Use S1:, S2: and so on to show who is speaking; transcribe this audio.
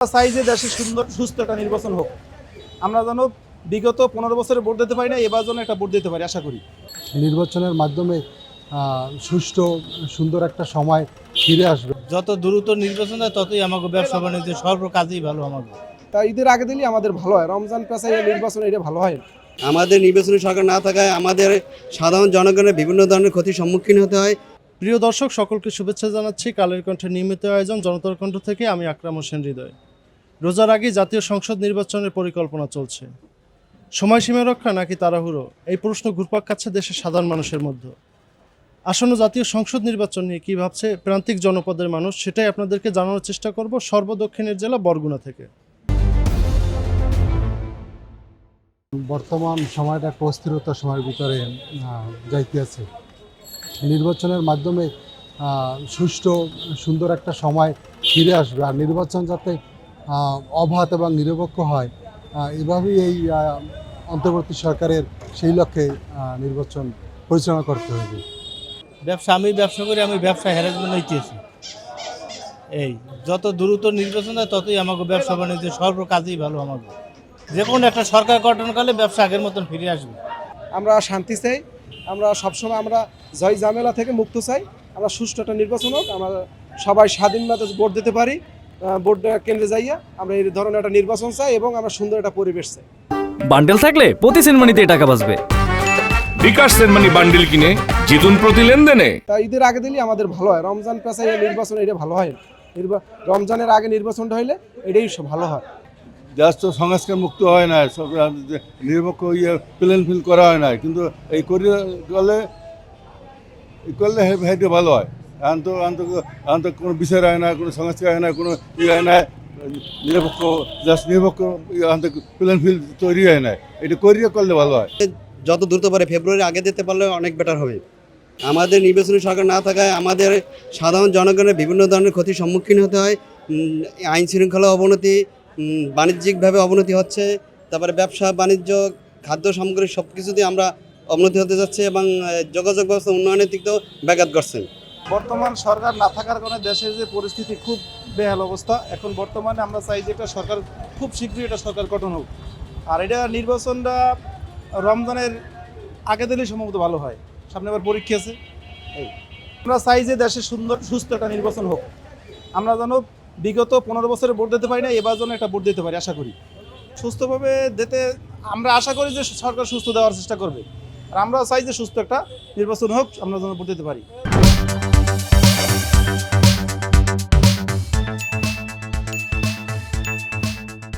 S1: চাই যে দেশে সুন্দর সুস্থ একটা নির্বাচন হোক। আমরা যেন বিগত 15 বছরে ভোট দিতে পারি না, এবার যেন একটা ভোট দিতে পারি আশা করি।
S2: নির্বাচনের মাধ্যমে সুষ্ঠু সুন্দর একটা সময় ফিরে আসবে।
S3: যত দ্রুত নির্বাচন হয় ততই আমাকে ব্যবসা বাণিজ্য সর্ব কাজেই ভালো আমাকে।
S1: তা ঈদের আগে দিলে আমাদের ভালো হয়, রমজান পেছাই নির্বাচন এটা ভালো হয়।
S4: আমাদের নির্বাচনী সরকার না থাকায় আমাদের সাধারণ জনগণের বিভিন্ন ধরনের ক্ষতির সম্মুখীন হতে হয়।
S5: প্রিয় দর্শক, সকলকে শুভেচ্ছা জানাচ্ছি কালের কণ্ঠে নিয়মিত আয়োজন জনতার কণ্ঠ থেকে। আমি আকরাম হোসেন হৃদয়। রোজার আগে জাতীয় সংসদ নির্বাচনের পরিকল্পনা চলছে। সময়সীমা রক্ষা নাকি তাড়াহুড়ো, এই প্রশ্ন ঘুরপাক খাচ্ছে দেশের সাধারণ মানুষের মধ্যে। আসন্ন জাতীয় সংসদ নির্বাচন নিয়ে কী ভাবছে প্রান্তিক জনপদের মানুষ, সেটাই আপনাদেরকে জানানোর চেষ্টা করব সর্বদক্ষিণের জেলা বরগুনা থেকে।
S2: বর্তমান সময়টা একটা অস্থিরতার সময়ের ভিতরে যাইতে আছে। নির্বাচনের মাধ্যমে সুষ্ঠু সুন্দর একটা সময় ফিরে আসবে। আর নির্বাচন যাতে অবাধ এবং নিরপেক্ষ হয়, এভাবেই এই অন্তর্বর্তী সরকারের সেই লক্ষ্যে নির্বাচন পরিচালনা করতে হবে।
S3: আমি ব্যবসা করি, আমি ব্যবসা হ্যারাসমেন্ট হইতেছি। এই যত দ্রুত নির্বাচন হয় ততই আমাকে ব্যবসা বাণিজ্য সর্ব কাজেই ভালো আমাকে। যে কোনো একটা সরকার গঠনকালে ব্যবসা আগের মতন ফিরে আসবে।
S1: আমরা শান্তি চাই, আমরা সবসময় আমরা জয় ঝামেলা থেকে মুক্ত চাই। আমরা সুষ্ঠু একটা নির্বাচন হোক, আমরা সবাই স্বাধীনভাবে ভোট দিতে পারি। ভোট কেন্দ্রে যাইয়া আমরা এই ধরনের একটা নির্বাচন চাই এবং আমরা সুন্দর একটা পরিবেশ চাই।
S6: বান্ডেল থাকলে প্রতি সেনমানিতে টাকা বাঁচবে।
S7: বিকাশ সেনমানি বান্ডেল কিনে জিতুন প্রতি লেনদেনে।
S1: তা ঈদের আগে দিলে আমাদের ভালো হয়, রমজান পেছাই নির্বাচন এটা ভালো হয়। রমজানের আগে নির্বাচনটা হইলে এটাই ভালো হয়।
S8: দেশ তো সংস্কার মুক্ত হয় না, সব নিরপেক্ষ প্লেন ফিল করা হয় না, কিন্তু এই করলে হেঁটে ভালো হয়। এখন তো কোনো বিচার হয় না, কোনো সংস্কার হয় না, কোনো হয় না, নিরপেক্ষ জাস্ট নিরপেক্ষ প্লেন ফিল তৈরি হয় না, এটা করলে ভালো হয়।
S4: যত দ্রুত পারে ফেব্রুয়ারি আগে দিতে পারলে অনেক বেটার হবে। আমাদের নির্বাচনী সরকার না থাকায় আমাদের সাধারণ জনগণের বিভিন্ন ধরনের ক্ষতির সম্মুখীন হতে হয়। আইন শৃঙ্খলা অবনতি, বাণিজ্যিকভাবে অবনতি হচ্ছে, তারপরে ব্যবসা বাণিজ্য, খাদ্য সামগ্রী সব কিছুতেই আমরা অবনতি হতে যাচ্ছে এবং যোগাযোগ ব্যবস্থা উন্নয়নের দিক দিয়েও ব্যাঘাত ঘটছে।
S1: বর্তমান সরকার না থাকার কারণে দেশের যে পরিস্থিতি খুব বেহাল অবস্থা। এখন বর্তমানে আমরা চাই যে একটা সরকার খুব শীঘ্রই একটা সরকার গঠন হোক। আর এটা নির্বাচনটা রমজানের আগে দিলেই সম্ভবত ভালো হয়, সামনে আবার পরীক্ষা আছে। আমরা চাই যে দেশে সুন্দর সুস্থ একটা নির্বাচন হোক। আমরা যেন বিগত 15 বছরে ভোট দিতে পারি না, এবার যেন একটা ভোট দিতে পারি আশা করি। সুস্থভাবে দিতে আমরা আশা করি যে সরকার সুস্থ দেওয়ার চেষ্টা করবে। আর আমরা চাই যে সুস্থ একটা নির্বাচন হোক, আমরা যেন ভোট দিতে পারি।